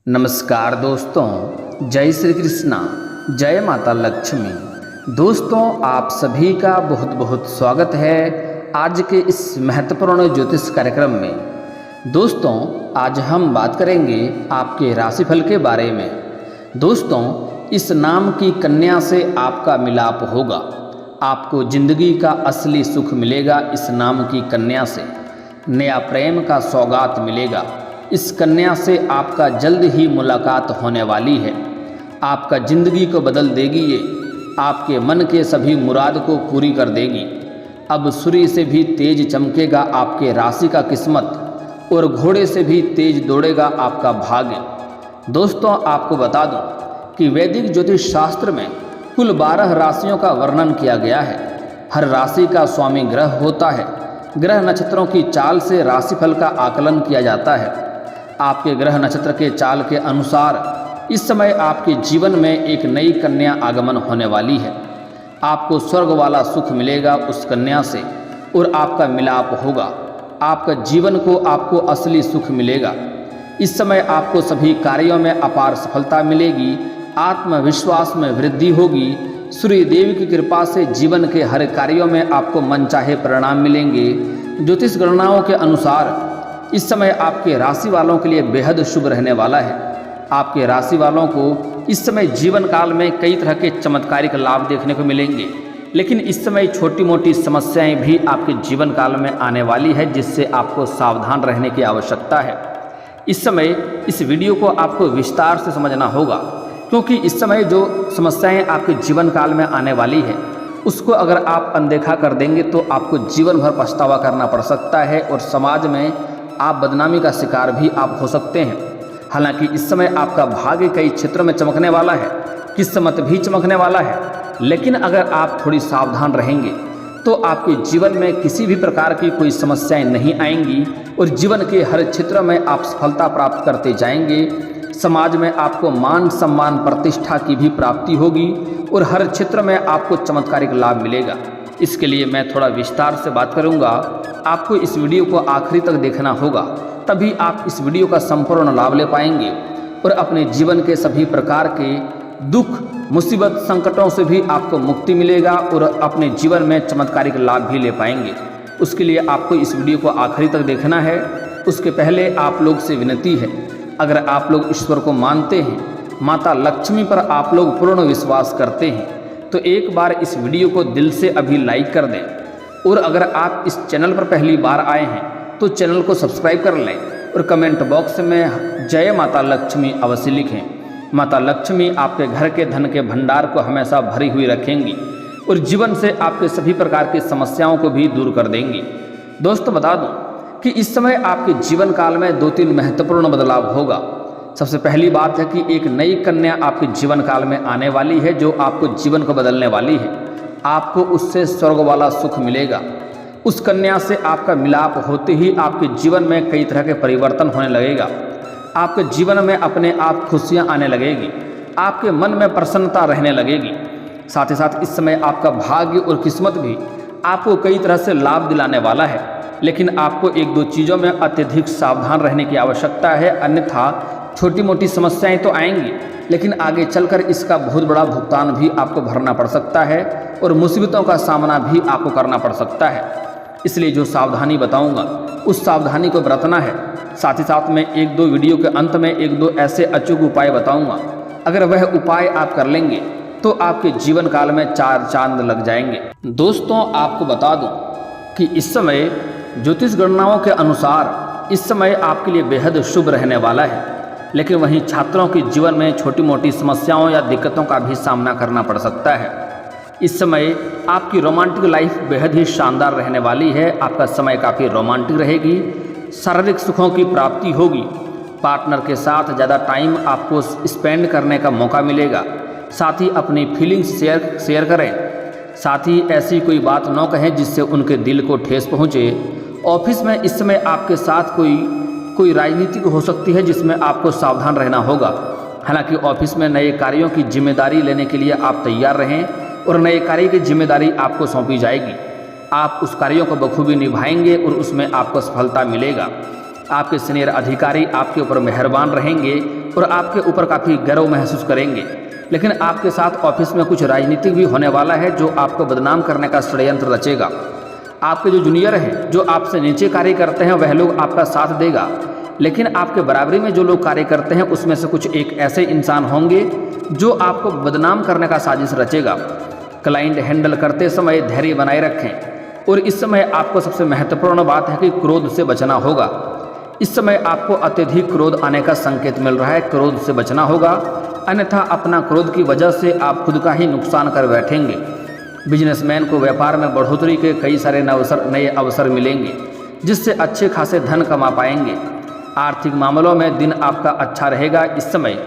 नमस्कार दोस्तों, जय श्री कृष्णा, जय माता लक्ष्मी। दोस्तों, आप सभी का बहुत बहुत स्वागत है आज के इस महत्वपूर्ण ज्योतिष कार्यक्रम में। दोस्तों, आज हम बात करेंगे आपके राशिफल के बारे में। दोस्तों, इस नाम की कन्या से आपका मिलाप होगा। आपको जिंदगी का असली सुख मिलेगा। इस नाम की कन्या से नया प्रेम का सौगात मिलेगा। इस कन्या से आपका जल्द ही मुलाकात होने वाली है। आपका ज़िंदगी को बदल देगी ये। आपके मन के सभी मुराद को पूरी कर देगी। अब सूर्य से भी तेज चमकेगा आपके राशि का किस्मत, और घोड़े से भी तेज दौड़ेगा आपका भाग्य। दोस्तों, आपको बता दूं कि वैदिक ज्योतिष शास्त्र में कुल 12 राशियों का वर्णन किया गया है। हर राशि का स्वामी ग्रह होता है। ग्रह नक्षत्रों की चाल से राशिफल का आकलन किया जाता है। आपके ग्रह नक्षत्र के चाल के अनुसार इस समय आपके जीवन में एक नई कन्या आगमन होने वाली है। आपको स्वर्ग वाला सुख मिलेगा उस कन्या से, और आपका मिलाप होगा। आपका जीवन को आपको असली सुख मिलेगा। इस समय आपको सभी कार्यों में अपार सफलता मिलेगी। आत्मविश्वास में वृद्धि होगी। सूर्य देव की कृपा से जीवन के हर कार्यों में आपको मनचाहे परिणाम मिलेंगे। ज्योतिष गणनाओं के अनुसार इस समय आपके राशि वालों के लिए बेहद शुभ रहने वाला है। आपके राशि वालों को इस समय जीवन काल में कई तरह के चमत्कारिक लाभ देखने को मिलेंगे, लेकिन इस समय छोटी मोटी समस्याएं भी आपके जीवन काल में आने वाली है, जिससे आपको सावधान रहने की आवश्यकता है। इस समय इस वीडियो को आपको विस्तार से समझना होगा, क्योंकि इस समय जो समस्याएं आपके जीवन काल में आने वाली है उसको अगर आप अनदेखा कर देंगे तो आपको जीवन भर पछतावा करना पड़ सकता है, और समाज में आप बदनामी का शिकार भी आप हो सकते हैं। हालांकि इस समय आपका भाग्य कई क्षेत्रों में चमकने वाला है, किस्मत भी चमकने वाला है, लेकिन अगर आप थोड़ी सावधान रहेंगे तो आपके जीवन में किसी भी प्रकार की कोई समस्याएं नहीं आएंगी, और जीवन के हर क्षेत्र में आप सफलता प्राप्त करते जाएंगे। समाज में आपको मान सम्मान प्रतिष्ठा की भी प्राप्ति होगी, और हर क्षेत्र में आपको चमत्कारिक लाभ मिलेगा। इसके लिए मैं थोड़ा विस्तार से बात करूंगा। आपको इस वीडियो को आखिरी तक देखना होगा, तभी आप इस वीडियो का संपूर्ण लाभ ले पाएंगे, और अपने जीवन के सभी प्रकार के दुख मुसीबत संकटों से भी आपको मुक्ति मिलेगा, और अपने जीवन में चमत्कारिक लाभ भी ले पाएंगे। उसके लिए आपको इस वीडियो को आखिरी तक देखना है। उसके पहले आप लोग से विनती है, अगर आप लोग ईश्वर को मानते हैं, माता लक्ष्मी पर आप लोग पूर्ण विश्वास करते हैं, तो एक बार इस वीडियो को दिल से अभी लाइक कर दें। और अगर आप इस चैनल पर पहली बार आए हैं तो चैनल को सब्सक्राइब कर लें, और कमेंट बॉक्स में जय माता लक्ष्मी अवश्य लिखें। माता लक्ष्मी आपके घर के धन के भंडार को हमेशा भरी हुई रखेंगी, और जीवन से आपके सभी प्रकार की समस्याओं को भी दूर कर देंगी। दोस्तों, बता दूं कि इस समय आपके जीवन काल में 2-3 महत्वपूर्ण बदलाव होगा। सबसे पहली बात है कि एक नई कन्या आपके जीवन काल में आने वाली है, जो आपको जीवन को बदलने वाली है। आपको उससे स्वर्ग वाला सुख मिलेगा। उस कन्या से आपका मिलाप होते ही आपके जीवन में कई तरह के परिवर्तन होने लगेगा। आपके जीवन में अपने आप खुशियां आने लगेगी। आपके मन में प्रसन्नता रहने लगेगी। साथ ही साथ इस समय आपका भाग्य और किस्मत भी आपको कई तरह से लाभ दिलाने वाला है, लेकिन आपको 1-2 चीज़ों में अत्यधिक सावधान रहने की आवश्यकता है, अन्यथा छोटी मोटी समस्याएं तो आएंगी, लेकिन आगे चलकर इसका बहुत बड़ा भुगतान भी आपको भरना पड़ सकता है, और मुसीबतों का सामना भी आपको करना पड़ सकता है। इसलिए जो सावधानी बताऊंगा उस सावधानी को बरतना है। साथ ही साथ में 1-2 वीडियो के अंत में 1-2 ऐसे अचूक उपाय बताऊंगा। अगर वह उपाय आप कर लेंगे तो आपके जीवन काल में 4 चांद लग जाएंगे। दोस्तों, आपको बता दूं कि इस समय ज्योतिष गणनाओं के अनुसार इस समय आपके लिए बेहद शुभ रहने वाला है, लेकिन वहीं छात्रों के जीवन में छोटी मोटी समस्याओं या दिक्कतों का भी सामना करना पड़ सकता है। इस समय आपकी रोमांटिक लाइफ बेहद ही शानदार रहने वाली है। आपका समय काफ़ी रोमांटिक रहेगी। शारीरिक सुखों की प्राप्ति होगी। पार्टनर के साथ ज़्यादा टाइम आपको स्पेंड करने का मौका मिलेगा। साथ ही अपनी फीलिंग्स शेयर करें। साथ ही ऐसी कोई बात न कहें जिससे उनके दिल को ठेस पहुँचे। ऑफिस में इस समय आपके साथ कोई राजनीतिक हो सकती है, जिसमें आपको सावधान रहना होगा। हालांकि ऑफिस में नए कार्यों की जिम्मेदारी लेने के लिए आप तैयार रहें, और नए कार्य की जिम्मेदारी आपको सौंपी जाएगी। आप उस कार्यों को बखूबी निभाएंगे और उसमें आपको सफलता मिलेगा। आपके सीनियर अधिकारी आपके ऊपर मेहरबान रहेंगे और आपके ऊपर काफ़ी गर्व महसूस करेंगे। लेकिन आपके साथ ऑफिस में कुछ राजनीतिक भी होने वाला है जो आपको बदनाम करने का षड्यंत्र रचेगा। आपके जो जूनियर हैं, जो आपसे नीचे कार्य करते हैं, वह लोग आपका साथ देगा, लेकिन आपके बराबरी में जो लोग कार्य करते हैं उसमें से कुछ एक ऐसे इंसान होंगे जो आपको बदनाम करने का साजिश रचेगा। क्लाइंट हैंडल करते समय धैर्य बनाए रखें और इस समय आपको सबसे महत्वपूर्ण बात है कि क्रोध से बचना होगा। इस समय आपको अत्यधिक क्रोध आने का संकेत मिल रहा है, क्रोध से बचना होगा, अन्यथा अपना क्रोध की वजह से आप खुद का ही नुकसान कर बैठेंगे। बिजनेसमैन को व्यापार में बढ़ोतरी के कई सारे नए अवसर मिलेंगे जिससे अच्छे खासे धन कमा पाएंगे। आर्थिक मामलों में दिन आपका अच्छा रहेगा। इस समय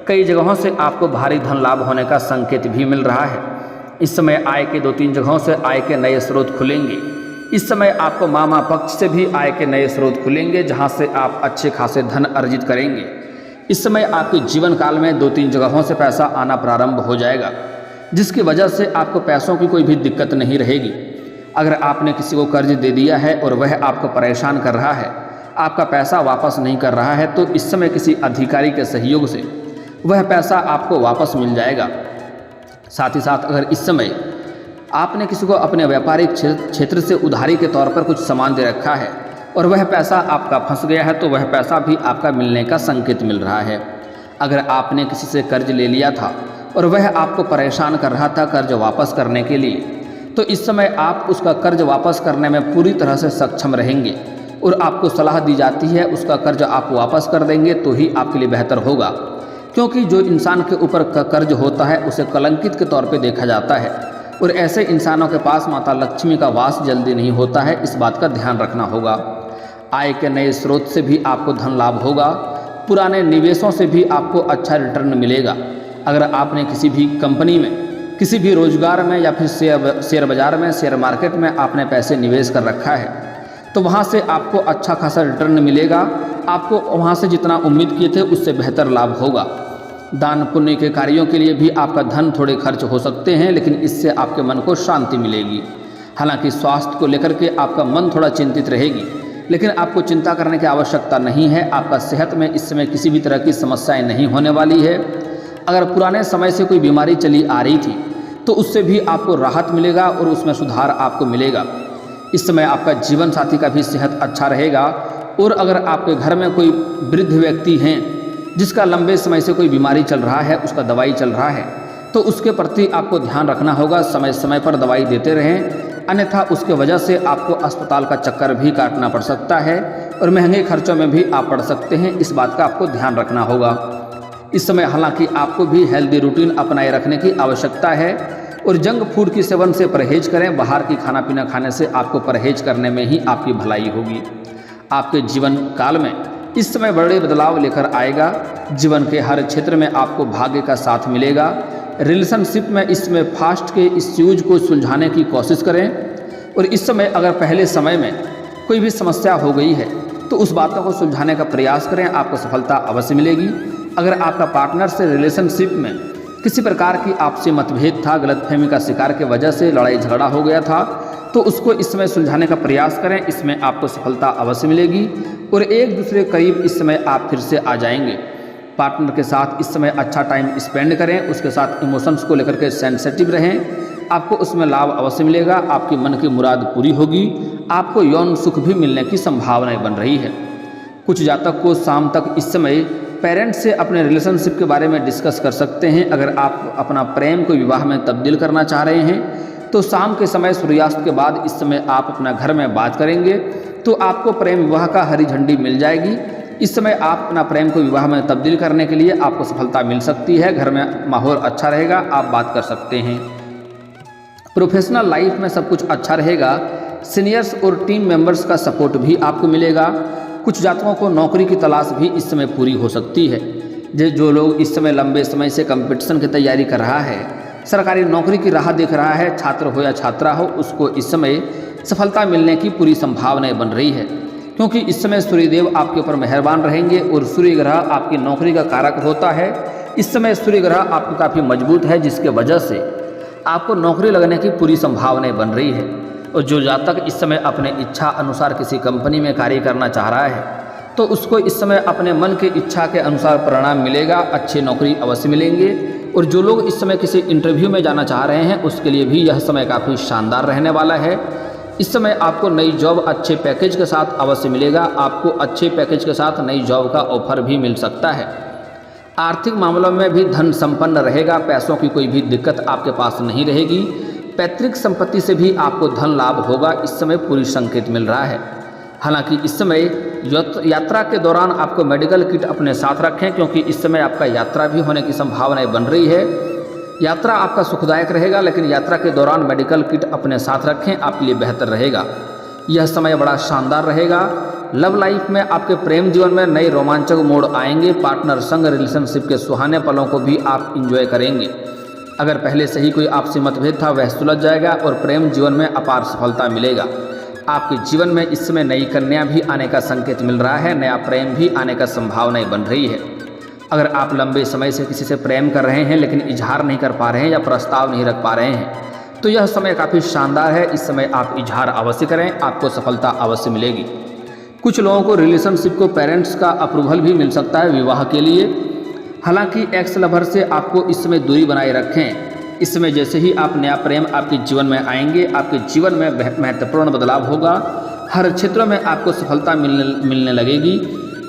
कई जगहों से आपको भारी धन लाभ होने का संकेत भी मिल रहा है। इस समय आय के 2-3 जगहों से आय के नए स्रोत खुलेंगे। इस समय आपको मामा पक्ष से भी आय के नए स्रोत खुलेंगे जहां से आप अच्छे खासे धन अर्जित करेंगे। इस समय आपके जीवन काल में 2-3 जगहों से पैसा आना प्रारंभ हो जाएगा जिसकी वजह से आपको पैसों की कोई भी दिक्कत नहीं रहेगी। अगर आपने किसी को कर्ज दे दिया है और वह आपको परेशान कर रहा है, आपका पैसा वापस नहीं कर रहा है, तो इस समय किसी अधिकारी के सहयोग से वह पैसा आपको वापस मिल जाएगा। साथ ही साथ अगर इस समय आपने किसी को अपने व्यापारिक क्षेत्र से उधारी के तौर पर कुछ सामान दे रखा है और वह पैसा आपका फंस गया है, तो वह पैसा भी आपका मिलने का संकेत मिल रहा है। अगर आपने किसी से कर्ज ले लिया था और वह आपको परेशान कर रहा था कर्ज वापस करने के लिए, तो इस समय आप उसका कर्ज वापस करने में पूरी तरह से सक्षम रहेंगे और आपको सलाह दी जाती है उसका कर्ज आप वापस कर देंगे तो ही आपके लिए बेहतर होगा, क्योंकि जो इंसान के ऊपर कर्ज होता है उसे कलंकित के तौर पे देखा जाता है और ऐसे इंसानों के पास माता लक्ष्मी का वास जल्दी नहीं होता है। इस बात का ध्यान रखना होगा। आय के नए स्रोत से भी आपको धन लाभ होगा। पुराने निवेशों से भी आपको अच्छा रिटर्न मिलेगा। अगर आपने किसी भी कंपनी में, किसी भी रोजगार में या फिर शेयर बाजार में, शेयर मार्केट में आपने पैसे निवेश कर रखा है, तो वहाँ से आपको अच्छा खासा रिटर्न मिलेगा। आपको वहाँ से जितना उम्मीद किए थे उससे बेहतर लाभ होगा। दान पुण्य के कार्यों के लिए भी आपका धन थोड़े खर्च हो सकते हैं, लेकिन इससे आपके मन को शांति मिलेगी। हालांकि स्वास्थ्य को लेकर के आपका मन थोड़ा चिंतित रहेगी, लेकिन आपको चिंता करने की आवश्यकता नहीं है। आपका सेहत में इस समय किसी भी तरह की समस्याएं नहीं होने वाली है। अगर पुराने समय से कोई बीमारी चली आ रही थी तो उससे भी आपको राहत मिलेगा और उसमें सुधार आपको मिलेगा। इस समय आपका जीवन साथी का भी सेहत अच्छा रहेगा। और अगर आपके घर में कोई वृद्ध व्यक्ति हैं जिसका लंबे समय से कोई बीमारी चल रहा है, उसका दवाई चल रहा है, तो उसके प्रति आपको ध्यान रखना होगा। समय समय पर दवाई देते रहें, अन्यथा उसके वजह से आपको अस्पताल का चक्कर भी काटना पड़ सकता है और महंगे खर्चों में भी आप पड़ सकते हैं। इस बात का आपको ध्यान रखना होगा। इस समय हालांकि आपको भी हेल्दी रूटीन अपनाए रखने की आवश्यकता है और जंक फूड की सेवन से परहेज करें। बाहर की खाना पीना खाने से आपको परहेज करने में ही आपकी भलाई होगी। आपके जीवन काल में इस समय बड़े बदलाव लेकर आएगा। जीवन के हर क्षेत्र में आपको भाग्य का साथ मिलेगा। रिलेशनशिप में इसमें फास्ट के इश्यूज को सुलझाने की कोशिश करें और इस समय अगर पहले समय में कोई भी समस्या हो गई है तो उस बातों को सुलझाने का प्रयास करें, आपको सफलता अवश्य मिलेगी। अगर आपका पार्टनर से रिलेशनशिप में किसी प्रकार की आपसी मतभेद था, गलतफहमी का शिकार के वजह से लड़ाई झगड़ा हो गया था, तो उसको इस समय सुलझाने का प्रयास करें। इसमें आपको सफलता अवश्य मिलेगी और एक दूसरे करीब इस समय आप फिर से आ जाएंगे। पार्टनर के साथ इस समय अच्छा टाइम स्पेंड करें, उसके साथ इमोशंस को लेकर के सेंसिटिव रहें, आपको उसमें लाभ अवश्य मिलेगा। आपकी मन की मुराद पूरी होगी। आपको यौन सुख भी मिलने की संभावनाएं बन रही है। कुछ जातक को शाम तक इस समय पेरेंट्स से अपने रिलेशनशिप के बारे में डिस्कस कर सकते हैं। अगर आप अपना प्रेम को विवाह में तब्दील करना चाह रहे हैं तो शाम के समय सूर्यास्त के बाद इस समय आप अपना घर में बात करेंगे तो आपको प्रेम विवाह का हरी झंडी मिल जाएगी। इस समय आप अपना प्रेम को विवाह में तब्दील करने के लिए आपको सफलता मिल सकती है। घर में माहौल अच्छा रहेगा, आप बात कर सकते हैं। प्रोफेशनल लाइफ में सब कुछ अच्छा रहेगा। सीनियर्स और टीम मेंबर्स का सपोर्ट भी आपको मिलेगा। कुछ जातकों को नौकरी की तलाश भी इस समय पूरी हो सकती है। जो लोग इस समय लंबे समय से कंपटीशन की तैयारी कर रहा है, सरकारी नौकरी की राह देख रहा है, छात्र हो या छात्रा हो, उसको इस समय सफलता मिलने की पूरी संभावनाएं बन रही है, क्योंकि इस समय सूर्यदेव आपके ऊपर मेहरबान रहेंगे और सूर्य ग्रह आपकी नौकरी का कारक होता है। इस समय सूर्य ग्रह आपको काफ़ी मजबूत है, जिसके वजह से आपको नौकरी लगने की पूरी संभावनाएं बन रही है। और जो जातक इस समय अपने इच्छा अनुसार किसी कंपनी में कार्य करना चाह रहा है, तो उसको इस समय अपने मन की इच्छा के अनुसार परिणाम मिलेगा, अच्छी नौकरी अवश्य मिलेंगे। और जो लोग इस समय किसी इंटरव्यू में जाना चाह रहे हैं उसके लिए भी यह समय काफ़ी शानदार रहने वाला है। इस समय आपको नई जॉब अच्छे पैकेज के साथ अवश्य मिलेगा, आपको अच्छे पैकेज के साथ नई जॉब का ऑफर भी मिल सकता है। आर्थिक मामलों में भी धन संपन्न रहेगा, पैसों की कोई भी दिक्कत आपके पास नहीं रहेगी। पैतृक संपत्ति से भी आपको धन लाभ होगा, इस समय पूरी संकेत मिल रहा है। हालांकि इस समय यात्रा के दौरान आपको मेडिकल किट अपने साथ रखें, क्योंकि इस समय आपका यात्रा भी होने की संभावनाएं बन रही है। यात्रा आपका सुखदायक रहेगा, लेकिन यात्रा के दौरान मेडिकल किट अपने साथ रखें, आपके लिए बेहतर रहेगा। यह समय बड़ा शानदार रहेगा। लव लाइफ में आपके प्रेम जीवन में नए रोमांचक मोड़ आएंगे। पार्टनर संग रिलेशनशिप के सुहाने पलों को भी आप इंजॉय करेंगे। अगर पहले से ही कोई आपसी मतभेद था वह सुलझ जाएगा और प्रेम जीवन में अपार सफलता मिलेगा। आपके जीवन में इस समय नई कन्या भी आने का संकेत मिल रहा है, नया प्रेम भी आने का संभावनाएं बन रही है। अगर आप लंबे समय से किसी से प्रेम कर रहे हैं लेकिन इजहार नहीं कर पा रहे हैं या प्रस्ताव नहीं रख पा रहे हैं तो यह समय काफ़ी शानदार है। इस समय आप इजहार अवश्य करें, आपको सफलता अवश्य मिलेगी। कुछ लोगों को रिलेशनशिप को पेरेंट्स का अप्रूवल भी मिल सकता है विवाह के लिए। हालांकि एक्स लवर से आपको इस समय दूरी बनाए रखें। इस समय जैसे ही आप नया प्रेम आपके जीवन में आएंगे, आपके जीवन में महत्वपूर्ण बदलाव होगा। हर क्षेत्र में आपको सफलता मिलने लगेगी।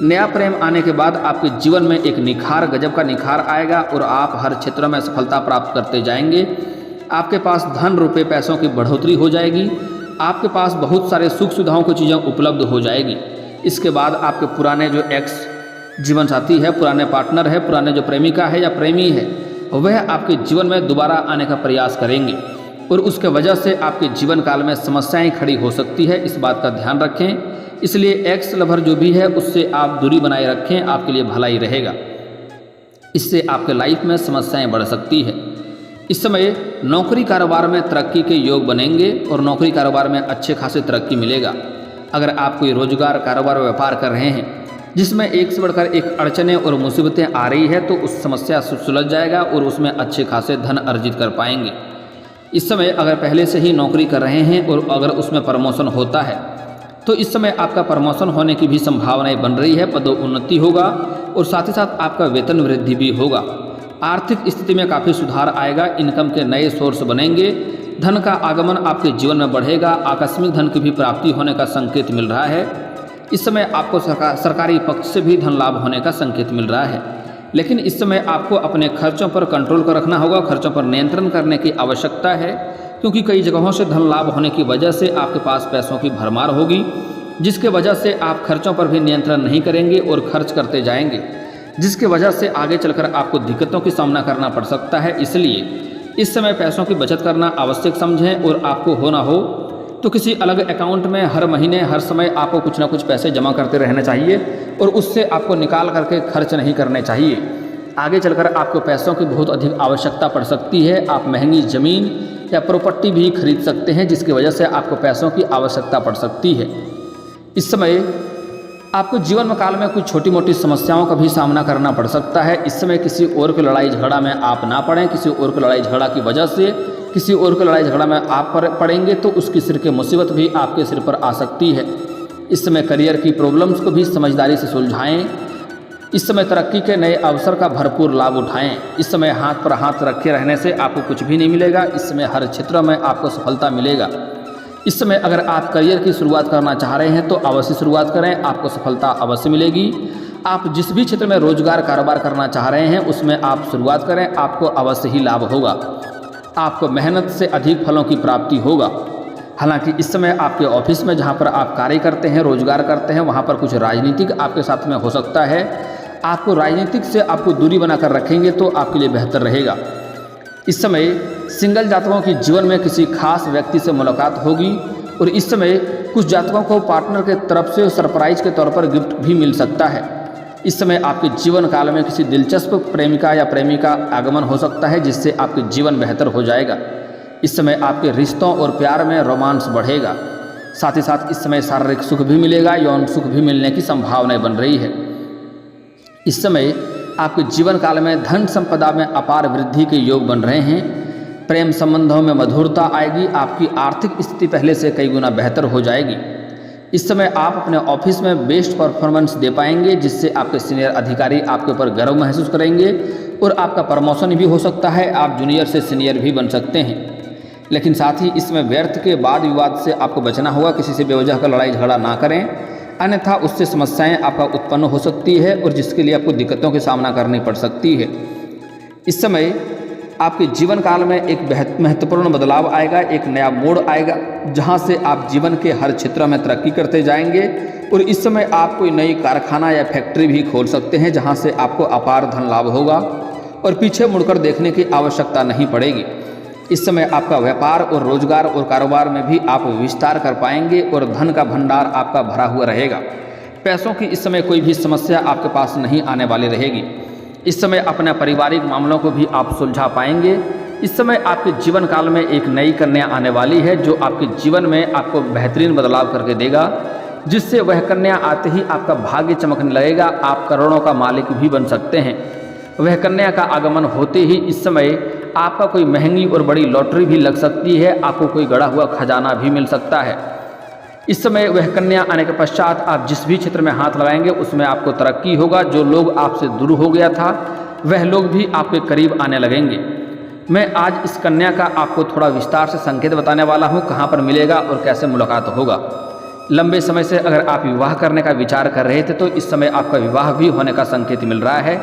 नया प्रेम आने के बाद आपके जीवन में एक निखार, गजब का निखार आएगा और आप हर क्षेत्र में सफलता प्राप्त करते जाएंगे। आपके पास धन रुपये पैसों की बढ़ोतरी हो जाएगी। आपके पास बहुत सारे सुख सुविधाओं की चीज़ें उपलब्ध हो जाएगी। इसके बाद आपके पुराने जो एक्स जीवन साथी है, पुराने पार्टनर है, पुराने जो प्रेमिका है या प्रेमी है, वह आपके जीवन में दोबारा आने का प्रयास करेंगे और उसके वजह से आपके जीवन काल में समस्याएं खड़ी हो सकती है। इस बात का ध्यान रखें। इसलिए एक्स लवर जो भी है उससे आप दूरी बनाए रखें, आपके लिए भलाई रहेगा। इससे आपके लाइफ में समस्याएं बढ़ सकती है। इस समय नौकरी कारोबार में तरक्की के योग बनेंगे और नौकरी कारोबार में अच्छे खासे तरक्की मिलेगा। अगर आप कोई रोजगार, कारोबार, व्यापार कर रहे हैं जिसमें एक से बढ़कर एक अड़चनें और मुसीबतें आ रही है तो उस समस्या से सुलझ जाएगा और उसमें अच्छे खासे धन अर्जित कर पाएंगे। इस समय अगर पहले से ही नौकरी कर रहे हैं और अगर उसमें प्रमोशन होता है तो इस समय आपका प्रमोशन होने की भी संभावनाएं बन रही है। पदोन्नति होगा और साथ ही साथ आपका वेतन वृद्धि भी होगा। आर्थिक स्थिति में काफ़ी सुधार आएगा। इनकम के नए सोर्स बनेंगे। धन का आगमन आपके जीवन में बढ़ेगा। आकस्मिक धन की भी प्राप्ति होने का संकेत मिल रहा है। इस समय आपको सरकारी पक्ष से भी धन लाभ होने का संकेत मिल रहा है। लेकिन इस समय आपको अपने खर्चों पर कंट्रोल कर रखना होगा, खर्चों पर नियंत्रण करने की आवश्यकता है, क्योंकि कई जगहों से धन लाभ होने की वजह से आपके पास पैसों की भरमार होगी, जिसके वजह से आप खर्चों पर भी नियंत्रण नहीं करेंगे और खर्च करते जाएंगे, जिसकी वजह से आगे चलकर आपको दिक्कतों की सामना करना पड़ सकता है। इसलिए इस समय पैसों की बचत करना आवश्यक समझें और आपको हो ना हो तो किसी अलग अकाउंट में हर महीने हर समय आपको कुछ ना कुछ पैसे जमा करते रहना चाहिए और उससे आपको निकाल करके खर्च नहीं करने चाहिए। आगे चलकर आपको पैसों की बहुत अधिक आवश्यकता पड़ सकती है। आप महंगी ज़मीन या प्रॉपर्टी भी खरीद सकते हैं, जिसकी वजह से आपको पैसों की आवश्यकता पड़ सकती है। इस समय आपको जीवन काल में कुछ छोटी मोटी समस्याओं का भी सामना करना पड़ सकता है। इस समय किसी और की लड़ाई झगड़ा में आप ना पड़ें। किसी और की लड़ाई झगड़ा की वजह से किसी और की लड़ाई झगड़ा में आप पड़ेंगे तो उसकी सिर की मुसीबत भी आपके सिर पर आ सकती है। इस समय करियर की प्रॉब्लम्स को भी समझदारी से सुलझाएं। इस समय तरक्की के नए अवसर का भरपूर लाभ उठाएं। इस समय हाथ पर हाथ रखे रहने से आपको कुछ भी नहीं मिलेगा। इस समय हर क्षेत्र में आपको सफलता मिलेगा। इस समय अगर आप करियर की शुरुआत करना चाह रहे हैं तो अवश्य शुरुआत करें, आपको सफलता अवश्य मिलेगी। आप जिस भी क्षेत्र में रोजगार कारोबार करना चाह रहे हैं उसमें आप शुरुआत करें, आपको अवश्य ही लाभ होगा। आपको मेहनत से अधिक फलों की प्राप्ति होगा। हालांकि इस समय आपके ऑफिस में जहां पर आप कार्य करते हैं, रोजगार करते हैं, वहां पर कुछ राजनीतिक आपके साथ में हो सकता है। आपको राजनीतिक से आपको दूरी बनाकर रखेंगे तो आपके लिए बेहतर रहेगा। इस समय सिंगल जातकों के जीवन में किसी खास व्यक्ति से मुलाकात होगी और इस समय कुछ जातकों को पार्टनर के तरफ से सरप्राइज के तौर पर गिफ्ट भी मिल सकता है। इस समय आपके जीवन काल में किसी दिलचस्प प्रेमिका या प्रेमी का आगमन हो सकता है, जिससे आपके जीवन बेहतर हो जाएगा। इस समय आपके रिश्तों और प्यार में रोमांस बढ़ेगा। साथ ही साथ इस समय शारीरिक सुख भी मिलेगा, यौन सुख भी मिलने की संभावनाएं बन रही है। इस समय आपके जीवन काल में धन संपदा में अपार वृद्धि के योग बन रहे हैं। प्रेम संबंधों में मधुरता आएगी। आपकी आर्थिक स्थिति पहले से कई गुना बेहतर हो जाएगी। इस समय आप अपने ऑफिस में बेस्ट परफॉर्मेंस दे पाएंगे, जिससे आपके सीनियर अधिकारी आपके ऊपर गर्व महसूस करेंगे और आपका प्रमोशन भी हो सकता है। आप जूनियर से सीनियर भी बन सकते हैं। लेकिन साथ ही इसमें व्यर्थ के वाद विवाद से आपको बचना होगा। किसी से बेवजह का लड़ाई झगड़ा ना करें, अन्यथा उससे समस्याएं आपका उत्पन्न हो सकती है और जिसके लिए आपको दिक्कतों का सामना करनी पड़ सकती है। इस समय आपके जीवन काल में एक महत्वपूर्ण बदलाव आएगा, एक नया मोड़ आएगा, जहां से आप जीवन के हर क्षेत्र में तरक्की करते जाएंगे। और इस समय आप कोई नई कारखाना या फैक्ट्री भी खोल सकते हैं, जहां से आपको अपार धन लाभ होगा और पीछे मुड़कर देखने की आवश्यकता नहीं पड़ेगी। इस समय आपका व्यापार और रोजगार और कारोबार में भी आप विस्तार कर पाएंगे और धन का भंडार आपका भरा हुआ रहेगा। पैसों की इस समय कोई भी समस्या आपके पास नहीं आने वाली रहेगी। इस समय अपने पारिवारिक मामलों को भी आप सुलझा पाएंगे। इस समय आपके जीवन काल में एक नई कन्या आने वाली है, जो आपके जीवन में आपको बेहतरीन बदलाव करके देगा, जिससे वह कन्या आते ही आपका भाग्य चमकने लगेगा। आप करोड़ों का मालिक भी बन सकते हैं। वह कन्या का आगमन होते ही इस समय आपका कोई महंगी और बड़ी लॉटरी भी लग सकती है, आपको कोई गड़ा हुआ खजाना भी मिल सकता है। इस समय वह कन्या आने के पश्चात आप जिस भी क्षेत्र में हाथ लगाएंगे उसमें आपको तरक्की होगा। जो लोग आपसे दूर हो गया था वह लोग भी आपके करीब आने लगेंगे। मैं आज इस कन्या का आपको थोड़ा विस्तार से संकेत बताने वाला हूँ, कहाँ पर मिलेगा और कैसे मुलाकात होगा। लंबे समय से अगर आप विवाह करने का विचार कर रहे थे तो इस समय आपका विवाह भी होने का संकेत मिल रहा है।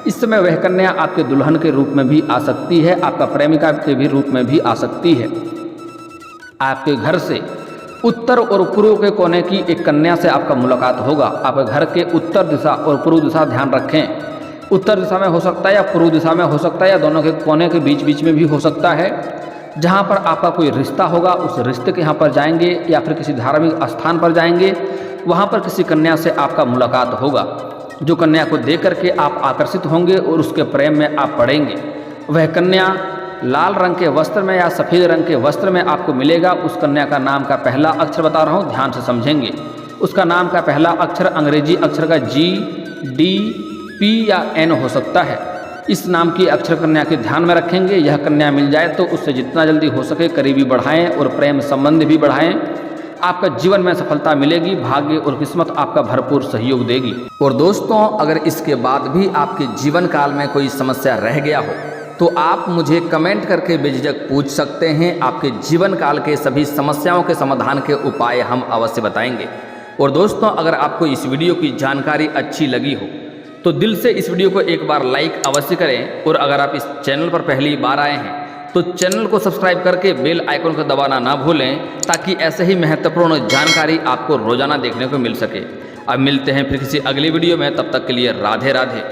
इस समय वह कन्या आपके दुल्हन के रूप में भी आ सकती है, आपका प्रेमिका के भी रूप में भी आ सकती है। आपके घर से उत्तर और पूर्व के कोने की एक कन्या से आपका मुलाकात होगा। आपके घर के उत्तर दिशा और पूर्व दिशा ध्यान रखें। उत्तर दिशा में हो सकता है या पूर्व दिशा में हो सकता है या दोनों के कोने के बीच बीच में भी हो सकता है। जहाँ पर आपका कोई रिश्ता होगा उस रिश्ते के यहाँ पर जाएंगे या फिर किसी धार्मिक स्थान पर जाएंगे, वहाँ पर किसी कन्या से आपका मुलाकात होगा, जो कन्या को देख करके आप आकर्षित होंगे और उसके प्रेम में आप पड़ेंगे। वह कन्या लाल रंग के वस्त्र में या सफ़ेद रंग के वस्त्र में आपको मिलेगा। उस कन्या का नाम का पहला अक्षर बता रहा हूँ, ध्यान से समझेंगे। उसका नाम का पहला अक्षर अंग्रेजी अक्षर का G, D, P या N हो सकता है। इस नाम की अक्षर कन्या के ध्यान में रखेंगे। यह कन्या मिल जाए तो उससे जितना जल्दी हो सके करीबी बढ़ाएं और प्रेम संबंध भी बढ़ाएं। आपका जीवन में सफलता मिलेगी, भाग्य और किस्मत आपका भरपूर सहयोग देगी। और दोस्तों, अगर इसके बाद भी आपके जीवन काल में कोई समस्या रह गया हो तो आप मुझे कमेंट करके बेझिझक पूछ सकते हैं। आपके जीवन काल के सभी समस्याओं के समाधान के उपाय हम अवश्य बताएंगे। और दोस्तों, अगर आपको इस वीडियो की जानकारी अच्छी लगी हो तो दिल से इस वीडियो को एक बार लाइक अवश्य करें। और अगर आप इस चैनल पर पहली बार आए हैं तो चैनल को सब्सक्राइब करके बेल आइकन को दबाना ना भूलें, ताकि ऐसे ही महत्वपूर्ण जानकारी आपको रोजाना देखने को मिल सके। अब मिलते हैं फिर किसी अगली वीडियो में, तब तक के लिए राधे राधे।